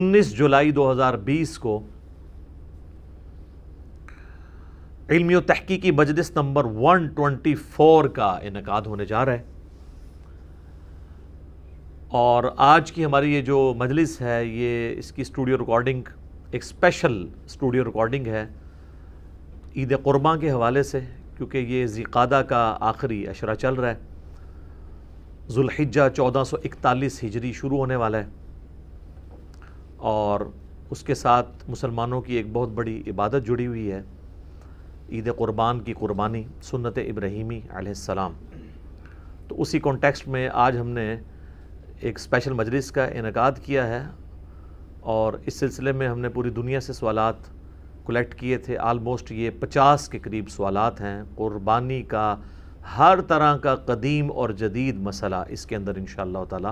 19 جولائی 2020 کو علمی و تحقیقی مجلس نمبر 124 کا انعقاد ہونے جا رہا ہے، اور آج کی ہماری یہ جو مجلس ہے یہ اس کی اسٹوڈیو ریکارڈنگ ایک اسپیشل اسٹوڈیو ریکارڈنگ ہے عید قرباں کے حوالے سے، کیونکہ یہ ذی قعدہ کا آخری عشرہ چل رہا ہے، ذو الحجہ 1441 ہجری شروع ہونے والا ہے، اور اس کے ساتھ مسلمانوں کی ایک بہت بڑی عبادت جڑی ہوئی ہے، عید قربان کی قربانی، سنت ابراہیمی علیہ السلام۔ تو اسی کانٹیکسٹ میں آج ہم نے ایک اسپیشل مجلس کا انعقاد کیا ہے، اور اس سلسلے میں ہم نے پوری دنیا سے سوالات کلیکٹ کیے تھے۔ آلموسٹ یہ 50 کے قریب سوالات ہیں، قربانی کا ہر طرح کا قدیم اور جدید مسئلہ اس کے اندر انشاءاللہ تعالی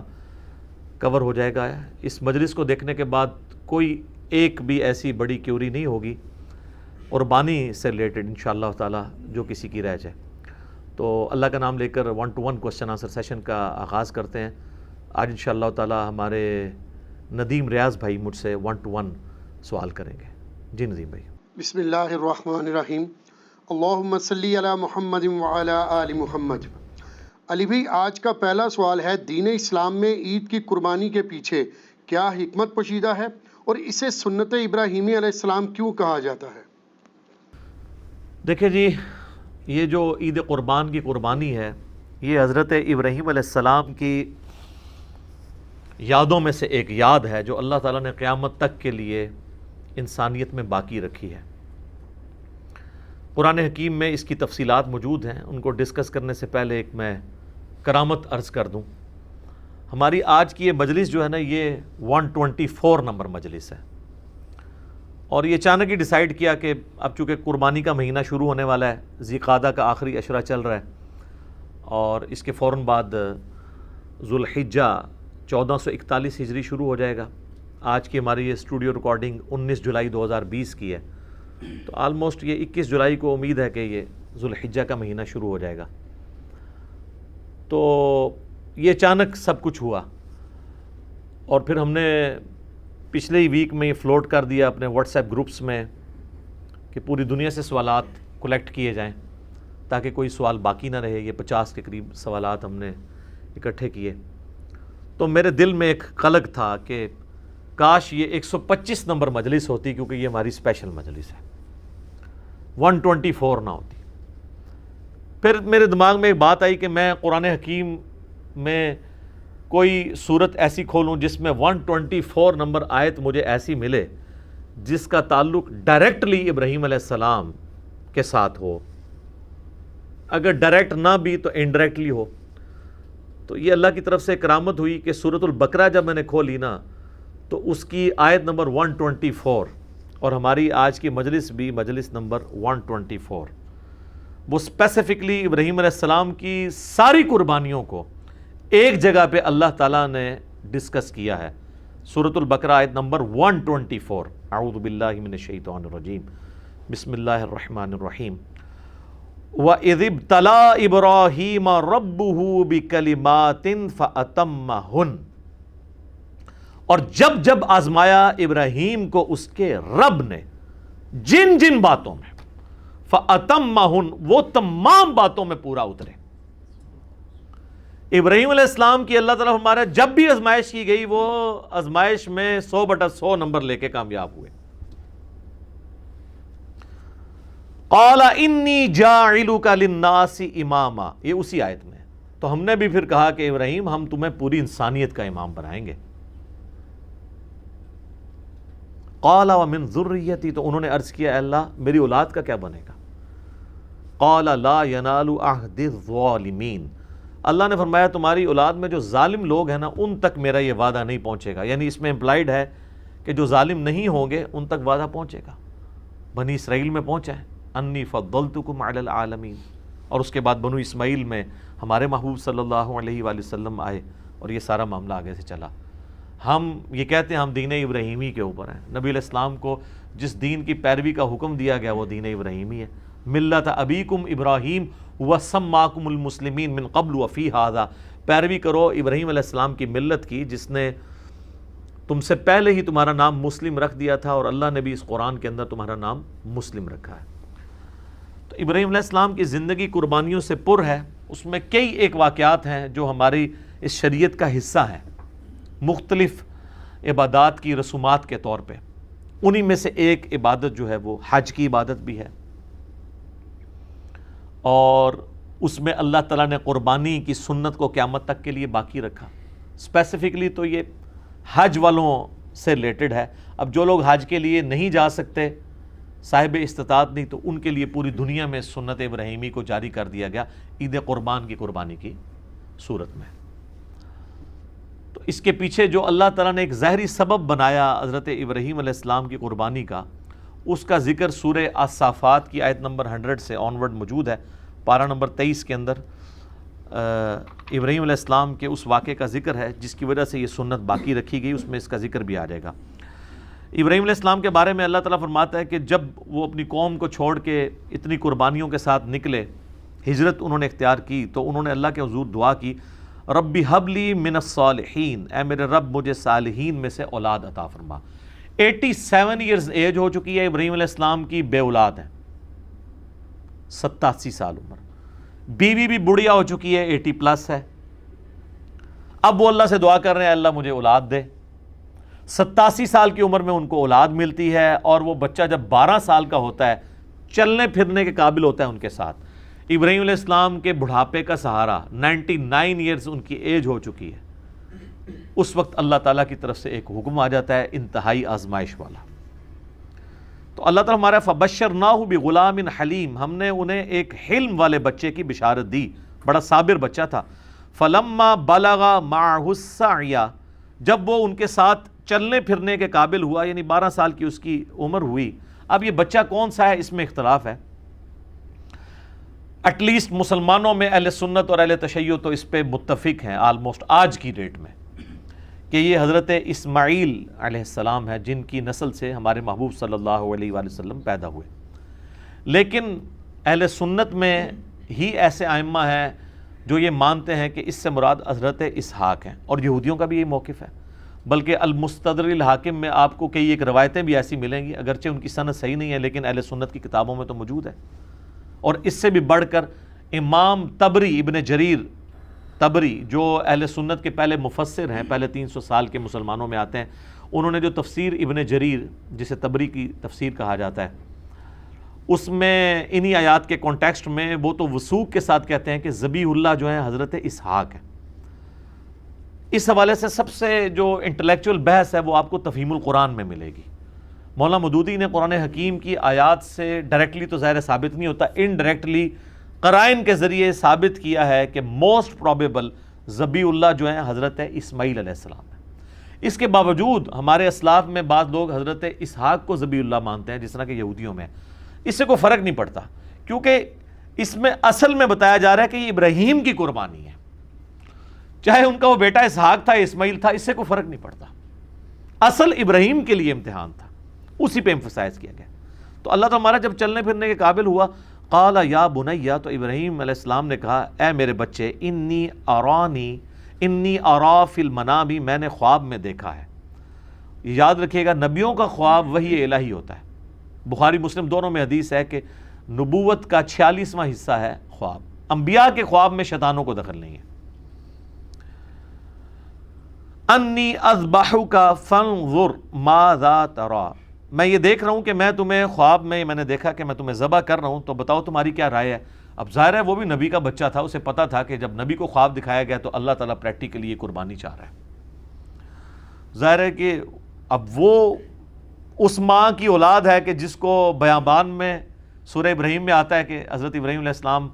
کور ہو جائے گا۔ اس مجلس کو دیکھنے کے بعد کوئی ایک بھی ایسی بڑی کیوری نہیں ہوگی قربانی سے ریلیٹڈ انشاءاللہ تعالی جو کسی کی رہ جائے۔ تو اللہ کا نام لے کر 1 to 1 کوسچن آنسر سیشن کا آغاز کرتے ہیں۔ آج انشاءاللہ تعالی ہمارے ندیم ریاض بھائی مجھ سے 1 to 1 سوال کریں گے۔ جی ندیم بھائی۔ بسم اللہ الرحمن الرحیم، اللہم صلی علی محمد وعلی آل محمد۔ علی بھائی، آج کا پہلا سوال ہے، دین اسلام میں عید کی قربانی کے پیچھے کیا حکمت پوشیدہ ہے، اور اسے سنت ابراہیمی علیہ السلام کیوں کہا جاتا ہے؟ دیکھیں جی، یہ جو عید قربان کی قربانی ہے یہ حضرت ابراہیم علیہ السلام کی یادوں میں سے ایک یاد ہے جو اللہ تعالیٰ نے قیامت تک کے لیے انسانیت میں باقی رکھی ہے۔ قرآن حکیم میں اس کی تفصیلات موجود ہیں، ان کو ڈسکس کرنے سے پہلے ایک میں کرامت عرض کر دوں۔ ہماری آج کی یہ مجلس جو ہے نا یہ 124 نمبر مجلس ہے، اور یہ اچانک ہی ڈیسائیڈ کیا کہ اب چونکہ قربانی کا مہینہ شروع ہونے والا ہے، ذی قعدہ کا آخری عشرہ چل رہا ہے، اور اس کے فوراً بعد ذو الحجہ 1441 ہجری شروع ہو جائے گا۔ آج کی ہماری یہ اسٹوڈیو ریکارڈنگ 19 جولائی 2020 کی ہے، تو آلموسٹ یہ 21 جولائی کو امید ہے کہ یہ ذو الحجہ کا مہینہ شروع ہو جائے گا۔ تو یہ اچانک سب کچھ ہوا، اور پھر ہم نے پچھلے ہی ویک میں یہ فلوٹ کر دیا اپنے واٹس ایپ گروپس میں کہ پوری دنیا سے سوالات کلیکٹ کیے جائیں تاکہ کوئی سوال باقی نہ رہے۔ یہ 50 کے قریب سوالات ہم نے اکٹھے کیے، تو میرے دل میں ایک قلق تھا کہ کاش یہ 125 نمبر مجلس ہوتی، کیونکہ یہ ہماری اسپیشل مجلس ہے، 124 نہ ہوتی۔ پھر میرے دماغ میں ایک بات آئی کہ میں قرآن حکیم میں کوئی صورت ایسی کھولوں جس میں 124 نمبر آیت مجھے ایسی ملے جس کا تعلق ڈائریکٹلی ابراہیم علیہ السلام کے ساتھ ہو، اگر ڈائریکٹ نہ بھی تو انڈائریکٹلی ہو۔ تو یہ اللہ کی طرف سے کرامت ہوئی کہ سورۃ البقرہ جب میں نے کھولی نا تو اس کی آیت نمبر 124، اور ہماری آج کی مجلس بھی مجلس نمبر 124، وہ اسپیسیفکلی ابراہیم علیہ السلام کی ساری قربانیوں کو ایک جگہ پہ اللہ تعالیٰ نے ڈسکس کیا ہے۔ سورۃ البقرہ آیت نمبر 124، اعوذ باللہ من الشیطان الرجیم، بسم اللہ الرحمن الرحیم، وَإِذِ ابْتَلَىٰ إِبْرَاهِيمَ رَبُّهُ بِكَلِمَاتٍ فَأَتَمَّهُنَّ، اور جب جب آزمایا ابراہیم کو اس کے رب نے جن جن باتوں میں، فَأَتَمَّهُنَّ، وہ تمام باتوں میں پورا اترے۔ ابراہیم علیہ السلام کی اللہ تعالیٰ ہمارا جب بھی آزمائش کی گئی وہ آزمائش میں 100/100 نمبر لے کے کامیاب ہوئے۔ قال انی جاعلک للناس اماما، یہ اسی آیت میں، تو ہم نے بھی پھر کہا کہ ابراہیم ہم تمہیں پوری انسانیت کا امام بنائیں گے۔ قال ومن ذریتی، تو انہوں نے عرض کیا اے اللہ میری اولاد کا کیا بنے گا؟ قال لا ینال عہد الظالمین، اللہ نے فرمایا تمہاری اولاد میں جو ظالم لوگ ہیں نا ان تک میرا یہ وعدہ نہیں پہنچے گا، یعنی اس میں امپلائڈ ہے کہ جو ظالم نہیں ہوں گے ان تک وعدہ پہنچے گا۔ بنی اسرائیل میں پہنچا ہے، انی فضلتکم علی العالمین، اور اس کے بعد بنو اسماعیل میں ہمارے محبوب صلی اللہ علیہ وآلہ وسلم آئے، اور یہ سارا معاملہ آگے سے چلا۔ ہم یہ کہتے ہیں ہم دین ابراہیمی کے اوپر ہیں، نبی علیہ السلام کو جس دین کی پیروی کا حکم دیا گیا وہ دین ابراہیمی ہے۔ ملت ابیکم ابراہیم وسماکم المسلمین من قبل وفی ھذا، پیروی کرو ابراہیم علیہ السلام کی ملت کی جس نے تم سے پہلے ہی تمہارا نام مسلم رکھ دیا تھا اور اللہ نے بھی اس قرآن کے اندر تمہارا نام مسلم رکھا ہے۔ تو ابراہیم علیہ السلام کی زندگی قربانیوں سے پر ہے، اس میں کئی ایک واقعات ہیں جو ہماری اس شریعت کا حصہ ہیں، مختلف عبادات کی رسومات کے طور پہ۔ انہی میں سے ایک عبادت جو ہے وہ حج کی عبادت بھی ہے، اور اس میں اللہ تعالیٰ نے قربانی کی سنت کو قیامت تک کے لیے باقی رکھا۔ اسپیسیفکلی تو یہ حج والوں سے ریلیٹڈ ہے۔ اب جو لوگ حج کے لیے نہیں جا سکتے، صاحب استطاعت نہیں، تو ان کے لیے پوری دنیا میں سنت ابراہیمی کو جاری کر دیا گیا عید قربان کی قربانی کی صورت میں۔ تو اس کے پیچھے جو اللہ تعالیٰ نے ایک ظاہری سبب بنایا حضرت ابراہیم علیہ السلام کی قربانی کا، اس کا ذکر سورہ الصافات کی آیت نمبر 100 سے آنورڈ موجود ہے۔ پارہ نمبر 23 کے اندر ابراہیم علیہ السلام کے اس واقعے کا ذکر ہے جس کی وجہ سے یہ سنت باقی رکھی گئی، اس میں اس کا ذکر بھی آ جائے گا۔ ابراہیم علیہ السلام کے بارے میں اللہ تعالیٰ فرماتا ہے کہ جب وہ اپنی قوم کو چھوڑ کے اتنی قربانیوں کے ساتھ نکلے، ہجرت انہوں نے اختیار کی، تو انہوں نے اللہ کے حضور دعا کی، ربی حب لی من الصالحین، اے میرے رب مجھے صالحین میں سے اولاد عطا فرما۔ 87 ایئرز ایج ہو چکی ہے ابراہیم علیہ السلام کی، بے اولاد ہیں، 87 سال عمر، بیوی بھی بڑھیا ہو چکی ہے، 80 پلس ہے۔ اب وہ اللہ سے دعا کر رہے ہیں اللہ مجھے اولاد دے۔ 87 سال کی عمر میں ان کو اولاد ملتی ہے، اور وہ بچہ جب 12 سال کا ہوتا ہے، چلنے پھرنے کے قابل ہوتا ہے ان کے ساتھ۔ ابراہیم علیہ السلام کے بڑھاپے کا سہارا، 99 ایئرز ان کی ایج ہو چکی ہے، اس وقت اللہ تعالیٰ کی طرف سے ایک حکم آ جاتا ہے انتہائی آزمائش والا۔ تو اللہ تعالیٰ ہمارا فبشرناہ بغلام حلیم، ہم نے انہیں ایک حلم والے بچے کی بشارت دی، بڑا صابر بچہ تھا۔ فلما بلغ معہ السعی، جب وہ ان کے ساتھ چلنے پھرنے کے قابل ہوا، یعنی 12 سال کی اس کی عمر ہوئی۔ اب یہ بچہ کون سا ہے اس میں اختلاف ہے، ایٹ لیسٹ مسلمانوں میں اہل سنت اور اہل تشیع تو اس پہ متفق ہیں آلموسٹ آج کی ڈیٹ میں، کہ یہ حضرت اسماعیل علیہ السلام ہے جن کی نسل سے ہمارے محبوب صلی اللہ علیہ وآلہ وسلم پیدا ہوئے۔ لیکن اہل سنت میں ہی ایسے ائمہ ہیں جو یہ مانتے ہیں کہ اس سے مراد حضرت اسحاق ہیں، اور یہودیوں کا بھی یہی موقف ہے۔ بلکہ المستدرک الحاکم میں آپ کو کئی ایک روایتیں بھی ایسی ملیں گی، اگرچہ ان کی سند صحیح نہیں ہے لیکن اہل سنت کی کتابوں میں تو موجود ہے۔ اور اس سے بھی بڑھ کر امام طبری، ابن جریر طبری، جو اہل سنت کے پہلے مفسر ہیں، پہلے 300 سال کے مسلمانوں میں آتے ہیں، انہوں نے جو تفسیر ابن جریر جسے طبری کی تفسیر کہا جاتا ہے، اس میں انہی آیات کے کانٹیکسٹ میں وہ تو وثوق کے ساتھ کہتے ہیں کہ ذبیح اللہ جو ہیں حضرت اسحاق ہیں۔ اس حوالے سے سب سے جو انٹلیکچول بحث ہے وہ آپ کو تفہیم القرآن میں ملے گی۔ مولانا مودودی نے قرآن حکیم کی آیات سے ڈائریکٹلی تو ظاہر ثابت نہیں ہوتا، انڈائریکٹلی قرائن کے ذریعے ثابت کیا ہے کہ موسٹ پروبیبل ذبیح اللہ جو ہیں حضرت اسماعیل علیہ السلام ہیں۔ اس کے باوجود ہمارے اسلاف میں بعض لوگ حضرت اسحاق کو ذبیح اللہ مانتے ہیں، جس طرح کہ یہودیوں میں، اس سے کوئی فرق نہیں پڑتا، کیونکہ اس میں اصل میں بتایا جا رہا ہے کہ یہ ابراہیم کی قربانی ہے، چاہے ان کا وہ بیٹا اسحاق تھا، اسماعیل تھا، اس سے کوئی فرق نہیں پڑتا، اصل ابراہیم کے لیے امتحان تھا، اسی پہ ایمفسائز کیا گیا۔ تو اللہ تعالیٰ ہمارا جب چلنے پھرنے کے قابل ہوا، قال یا بنیا، تو ابراہیم علیہ السلام نے کہا اے میرے بچے، انی ارا فی المنام، میں نے خواب میں دیکھا ہے۔ یاد رکھیے گا نبیوں کا خواب وحی الہی ہوتا ہے، بخاری مسلم دونوں میں حدیث ہے کہ نبوت کا 46واں حصہ ہے خواب، انبیاء کے خواب میں شیطانوں کو دخل نہیں ہے۔ انی اذبحک فانظر ماذا تری، میں یہ دیکھ رہا ہوں کہ میں تمہیں خواب میں نے دیکھا کہ میں تمہیں ذبح کر رہا ہوں، تو بتاؤ تمہاری کیا رائے ہے۔ اب ظاہر ہے وہ بھی نبی کا بچہ تھا، اسے پتا تھا کہ جب نبی کو خواب دکھایا گیا تو اللہ تعالیٰ پریکٹیکلی یہ قربانی چاہ رہا ہے۔ ظاہر ہے کہ اب وہ اس ماں کی اولاد ہے کہ جس کو بیابان میں سورہ ابراہیم میں آتا ہے کہ حضرت ابراہیم علیہ السلام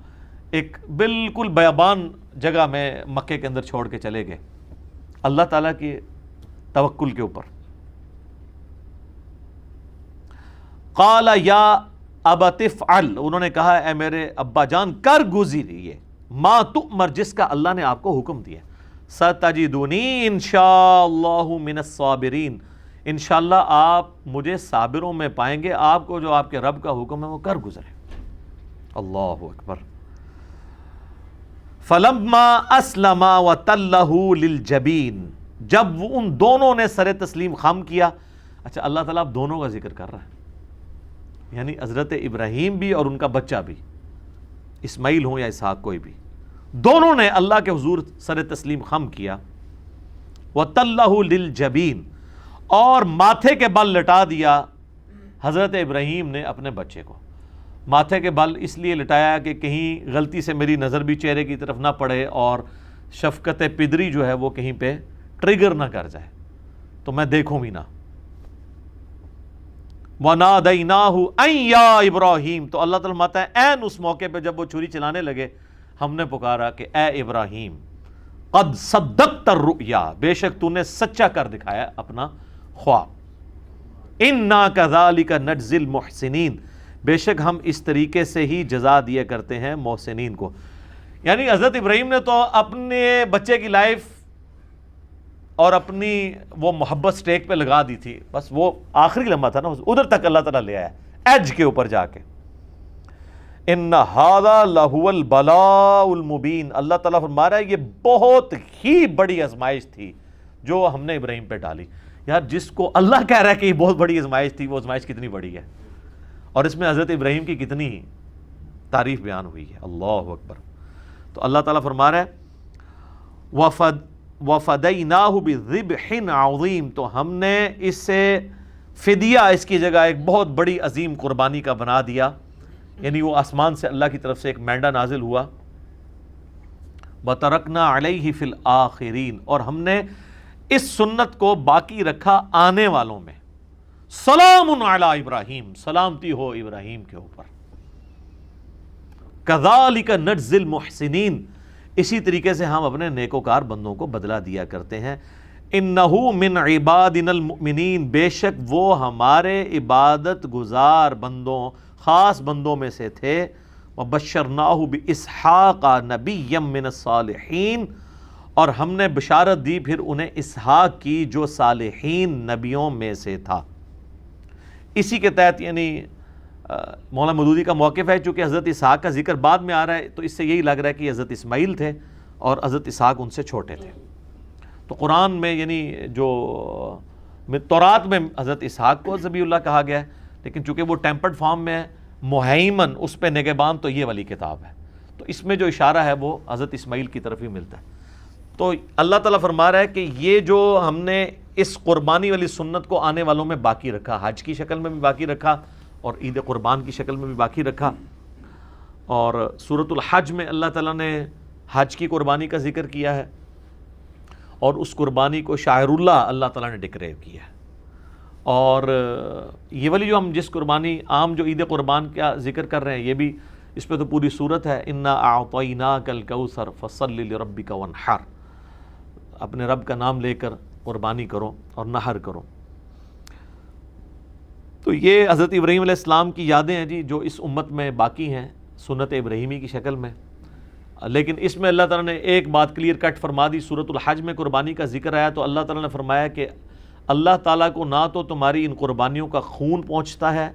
ایک بالکل بیابان جگہ میں مکے کے اندر چھوڑ کے چلے گئے اللہ تعالیٰ کی توکل کے اوپر۔ قال یا ابت افعل، انہوں نے کہا اے میرے ابا جان کر گزریے ما تؤمر، جس کا اللہ نے آپ کو حکم دیا۔ ستجدونی انشاءاللہ من الصابرین، انشاءاللہ آپ مجھے صابروں میں پائیں گے، آپ کو جو آپ کے رب کا حکم ہے وہ کر گزرے۔ اللہ اکبر۔ فلما اسلما وتلہ للجبین، جب وہ ان دونوں نے سر تسلیم خم کیا. اچھا اللہ تعالیٰ اب دونوں کا ذکر کر رہا ہے، یعنی حضرت ابراہیم بھی اور ان کا بچہ بھی، اسماعیل ہوں یا اسحاق کوئی بھی، دونوں نے اللہ کے حضور سر تسلیم خم کیا. وَتَلَّهُ لِلْجَبِينِ، اور ماتھے کے بل لٹا دیا حضرت ابراہیم نے اپنے بچے کو. ماتھے کے بل اس لیے لٹایا کہ کہیں غلطی سے میری نظر بھی چہرے کی طرف نہ پڑے اور شفقت پدری جو ہے وہ کہیں پہ ٹریگر نہ کر جائے تو میں دیکھوں بھی نہ. وَنَادَيْنَاهُ أَن يَا إِبْرَاهِيمُ، تو اللہ تعالیٰ فرماتا ہے عین اس موقع پہ جب وہ چھری چلانے لگے ہم نے پکارا کہ اے ابراہیم قد صدقت الرؤیا، بے شک تو نے سچا کر دکھایا اپنا خواب. اِنَّا كَذَلِكَ نَجْزِي الْمُحْسِنِينَ، بے شک ہم اس طریقے سے ہی جزا دیا کرتے ہیں محسنین کو. یعنی حضرت ابراہیم نے تو اپنے بچے کی لائف اور اپنی وہ محبت سٹیک پہ لگا دی تھی، بس وہ آخری لمحہ تھا نا، ادھر تک اللہ تعالیٰ لے آیا ایج کے اوپر جا کے. ان ھذا لہو البلاء المبین، اللہ تعالیٰ فرما رہا ہے یہ بہت ہی بڑی آزمائش تھی جو ہم نے ابراہیم پہ ڈالی. یار جس کو اللہ کہہ رہا ہے کہ یہ بہت بڑی آزمائش تھی، وہ آزمائش کتنی بڑی ہے، اور اس میں حضرت ابراہیم کی کتنی تعریف بیان ہوئی ہے. اللہ اکبر. تو اللہ تعالیٰ فرما رہا ہے وَفَدَيْنَاهُ بِذِبْحٍ عَظِيمٍ، تو ہم نے اس سے فدیہ اس کی جگہ ایک بہت بڑی عظیم قربانی کا بنا دیا. یعنی وہ آسمان سے اللہ کی طرف سے ایک مینڈا نازل ہوا. وَتَرَكْنَا عَلَيْهِ فِي الْآخِرِينَ، اور ہم نے اس سنت کو باقی رکھا آنے والوں میں. سلام علی ابراہیم، سلامتی ہو ابراہیم کے اوپر. کذالک نجزی المحسنین، اسی طریقے سے ہم اپنے نیکوکار بندوں کو بدلہ دیا کرتے ہیں. انہ من عبادنا المؤمنین، بے شک وہ ہمارے عبادت گزار بندوں، خاص بندوں میں سے تھے. وبشرناہ باسحاق نبیا من الصالحین، اور ہم نے بشارت دی پھر انہیں اسحاق کی جو صالحین نبیوں میں سے تھا. اسی کے تحت یعنی مولانا مودودی کا موقف ہے، چونکہ حضرت اسحاق کا ذکر بعد میں آ رہا ہے تو اس سے یہی لگ رہا ہے کہ حضرت اسماعیل تھے اور حضرت اسحاق ان سے چھوٹے تھے. تو قرآن میں یعنی جو تورات میں حضرت اسحاق کو ذبیح اللہ کہا گیا ہے، لیکن چونکہ وہ ٹیمپرڈ فارم میں ہے، مہیمن اس پہ نگہبان تو یہ والی کتاب ہے، تو اس میں جو اشارہ ہے وہ حضرت اسماعیل کی طرف ہی ملتا ہے. تو اللہ تعالیٰ فرما رہا ہے کہ یہ جو ہم نے اس قربانی والی سنت کو آنے والوں میں باقی رکھا، حج کی شکل میں بھی باقی رکھا اور عید قربان کی شکل میں بھی باقی رکھا. اور سورۃ الحج میں اللہ تعالیٰ نے حج کی قربانی کا ذکر کیا ہے اور اس قربانی کو شاعر اللہ اللہ تعالیٰ نے ڈکلیئر کیا ہے. اور یہ والی جو ہم جس قربانی عام جو عید قربان کا ذکر کر رہے ہیں، یہ بھی اس پہ تو پوری صورت ہے. انا اعطیناک الکوثر فصل لربک وانحر، اپنے رب کا نام لے کر قربانی کرو اور نحر کرو. تو یہ حضرت ابراہیم علیہ السلام کی یادیں ہیں جی، جو اس امت میں باقی ہیں سنت ابراہیمی کی شکل میں. لیکن اس میں اللہ تعالیٰ نے ایک بات کلیئر کٹ فرما دی. سورۃ الحج میں قربانی کا ذکر آیا تو اللہ تعالیٰ نے فرمایا کہ اللہ تعالیٰ کو نہ تو تمہاری ان قربانیوں کا خون پہنچتا ہے،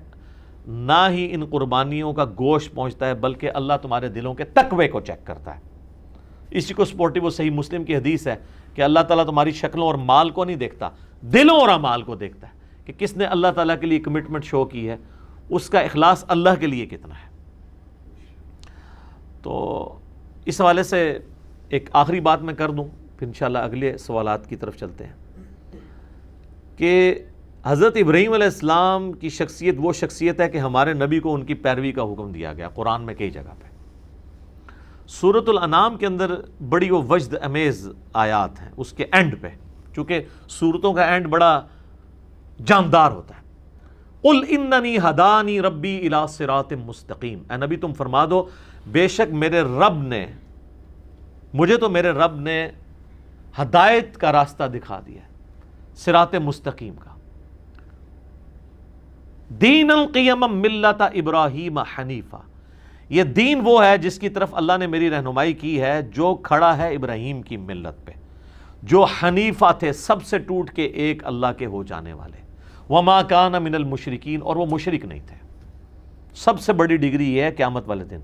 نہ ہی ان قربانیوں کا گوشت پہنچتا ہے، بلکہ اللہ تمہارے دلوں کے تقوی کو چیک کرتا ہے. اسی کو سپورٹیو وہ صحیح مسلم کی حدیث ہے کہ اللہ تعالیٰ تمہاری شکلوں اور مال کو نہیں دیکھتا، دلوں اور اعمال کو دیکھتا ہے کہ کس نے اللہ تعالیٰ کے لیے کمٹمنٹ شو کی ہے، اس کا اخلاص اللہ کے لیے کتنا ہے. تو اس حوالے سے ایک آخری بات میں کر دوں، پھر انشاءاللہ اگلے سوالات کی طرف چلتے ہیں. کہ حضرت ابراہیم علیہ السلام کی شخصیت وہ شخصیت ہے کہ ہمارے نبی کو ان کی پیروی کا حکم دیا گیا قرآن میں کئی جگہ پہ. سورۃ الانعام کے اندر بڑی وہ وجد امیز آیات ہیں اس کے اینڈ پہ، چونکہ سورتوں کا اینڈ بڑا جاندار ہوتا ہے. قل اننی ہدانی ربی الی صراط مستقیم، اے نبی تم فرما دو بے شک مجھے تو میرے رب نے ہدایت کا راستہ دکھا دیا ہے، صراط مستقیم کا. دین القیم ملت ابراہیم حنیفہ، یہ دین وہ ہے جس کی طرف اللہ نے میری رہنمائی کی ہے، جو کھڑا ہے ابراہیم کی ملت پہ، جو حنیفہ تھے سب سے ٹوٹ کے ایک اللہ کے ہو جانے والے. وما کان من المشرکین، اور وہ مشرک نہیں تھے. سب سے بڑی ڈگری یہ ہے قیامت والے دن.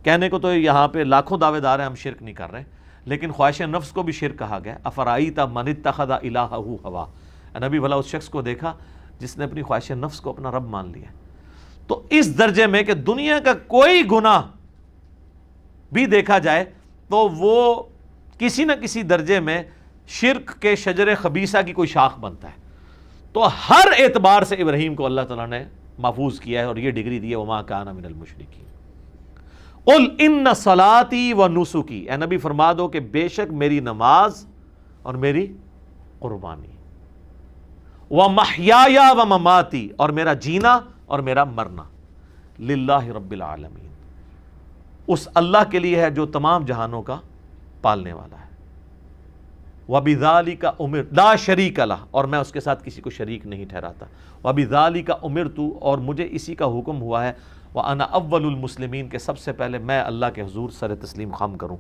کہنے کو تو یہاں پہ لاکھوں دعوے دار ہیں ہم شرک نہیں کر رہے، لیکن خواہش نفس کو بھی شرک کہا گیا. افرائیت من اتخذ الہہ ہوا، نبی بھلا اس شخص کو دیکھا جس نے اپنی خواہش نفس کو اپنا رب مان لیا. تو اس درجے میں کہ دنیا کا کوئی گناہ بھی دیکھا جائے تو وہ کسی نہ کسی درجے میں شرک کے شجر خبیثہ کی کوئی شاخ بنتا ہے. تو ہر اعتبار سے ابراہیم کو اللہ تعالیٰ نے محفوظ کیا ہے اور یہ ڈگری دی ہے وما کان من المشرکین. قل ان صلاتی و نسکی، اے نبی فرما دو کہ بے شک میری نماز اور میری قربانی، ومحیایا و مماتی، اور میرا جینا اور میرا مرنا، للہ رب العالمین، اس اللہ کے لیے ہے جو تمام جہانوں کا پالنے والا ہے. وَبِذَالِكَ أُمِرْتُ لا شریک لہ، اور میں اس کے ساتھ کسی کو شریک نہیں ٹھہراتا. وَبِذَالِكَ أُمِرْتُ، اور مجھے اسی کا حکم ہوا ہے. وَأَنَا أَوَّلُ الْمُسْلِمِينَ، کہ سب سے پہلے میں اللہ کے حضور سر تسلیم خم کروں،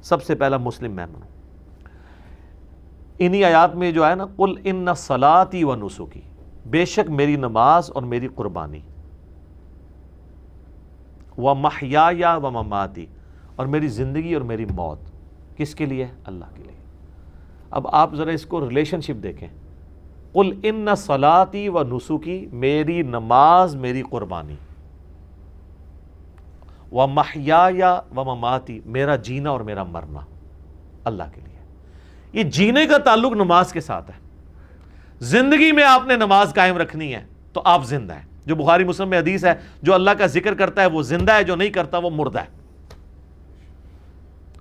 سب سے پہلا مسلم میں بنوں. انہی آیات میں جو ہے نا قُلْ إِنَّ صَلَاتِي وَنُسُكِي، بے شک میری نماز اور میری قربانی، وَمَحْيَايَ وَمَمَاتِي، اور میری زندگی اور میری موت کس کے لیے؟ اللہ کے لیے. اب آپ ذرا اس کو ریلیشن شپ دیکھیں. قُلْ إِنَّ صَلَاتِي وَنُسُكِي، میری نماز میری قربانی، وَمَحْيَايَ وَمَمَاتِي، میرا جینا اور میرا مرنا اللہ کے لیے. یہ جینے کا تعلق نماز کے ساتھ ہے. زندگی میں آپ نے نماز قائم رکھنی ہے تو آپ زندہ ہیں. جو بخاری مسلم میں حدیث ہے، جو اللہ کا ذکر کرتا ہے وہ زندہ ہے، جو نہیں کرتا وہ مردہ ہے.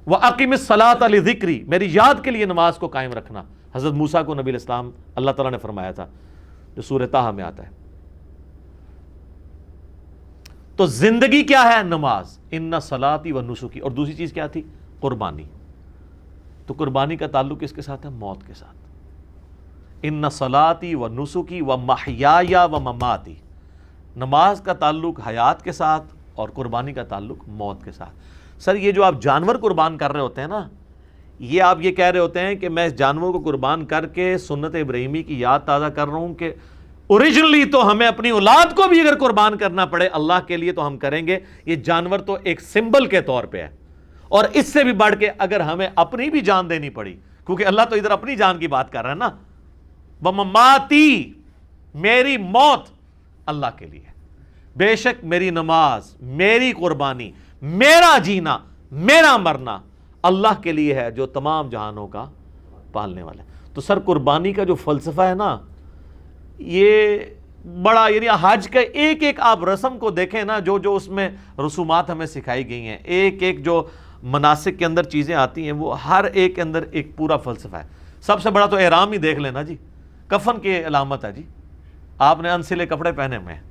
وَأَقِمِ الصَّلَاةَ لِذِكْرِي، میری یاد کے لیے نماز کو قائم رکھنا. حضرت موسیٰ کو نبی علیہ السلام اللہ تعالیٰ نے فرمایا تھا، جو سورہ طٰہٰ میں آتا ہے. تو زندگی کیا ہے؟ نماز. اِنَّ صَلَاتِي وَنُسُكِي، اور دوسری چیز کیا تھی؟ قربانی. تو قربانی کا تعلق کس کے ساتھ ہے؟ موت کے ساتھ. اِنَّ صَلَاتِي وَنُسُكِي وَمَحْيَايَ وَمَمَاتِي، نماز کا تعلق حیات کے ساتھ اور قربانی کا تعلق موت کے ساتھ. سر یہ جو آپ جانور قربان کر رہے ہوتے ہیں نا، یہ آپ یہ کہہ رہے ہوتے ہیں کہ میں اس جانور کو قربان کر کے سنت ابراہیمی کی یاد تازہ کر رہا ہوں کہ اوریجنلی تو ہمیں اپنی اولاد کو بھی اگر قربان کرنا پڑے اللہ کے لیے تو ہم کریں گے. یہ جانور تو ایک سمبل کے طور پہ ہے، اور اس سے بھی بڑھ کے اگر ہمیں اپنی بھی جان دینی پڑی، کیونکہ اللہ تو ادھر اپنی جان کی بات کر رہا ہے نا. وَمَمَاتِي، میری موت اللہ کے لیے، بے شک میری نماز، میری قربانی، میرا جینا، میرا مرنا اللہ کے لیے ہے جو تمام جہانوں کا پالنے والا ہے. تو سر قربانی کا جو فلسفہ ہے نا، یہ بڑا، یعنی حج کا ایک ایک آپ رسم کو دیکھیں نا، جو جو اس میں رسومات ہمیں سکھائی گئی ہیں، ایک ایک جو مناسک کے اندر چیزیں آتی ہیں، وہ ہر ایک کے اندر ایک پورا فلسفہ ہے. سب سے بڑا تو احرام ہی دیکھ لینا جی، کفن کی علامت ہے جی. آپ نے انسلے کپڑے پہنے ہوئے ہیں،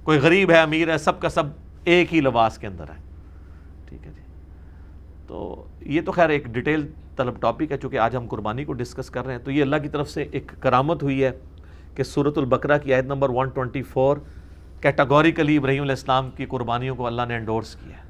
کوئی غریب ہے امیر ہے، سب کا سب ایک ہی لباس کے اندر ہے. ٹھیک ہے جی. تو یہ تو خیر ایک ڈیٹیل طلب ٹاپک ہے، چونکہ آج ہم قربانی کو ڈسکس کر رہے ہیں. تو یہ اللہ کی طرف سے ایک کرامت ہوئی ہے کہ سورۃ البقرہ کی آیت نمبر 124 کیٹاگوریکلی ابراہیم علیہ السلام کی قربانیوں کو اللہ نے انڈورس کیا ہے.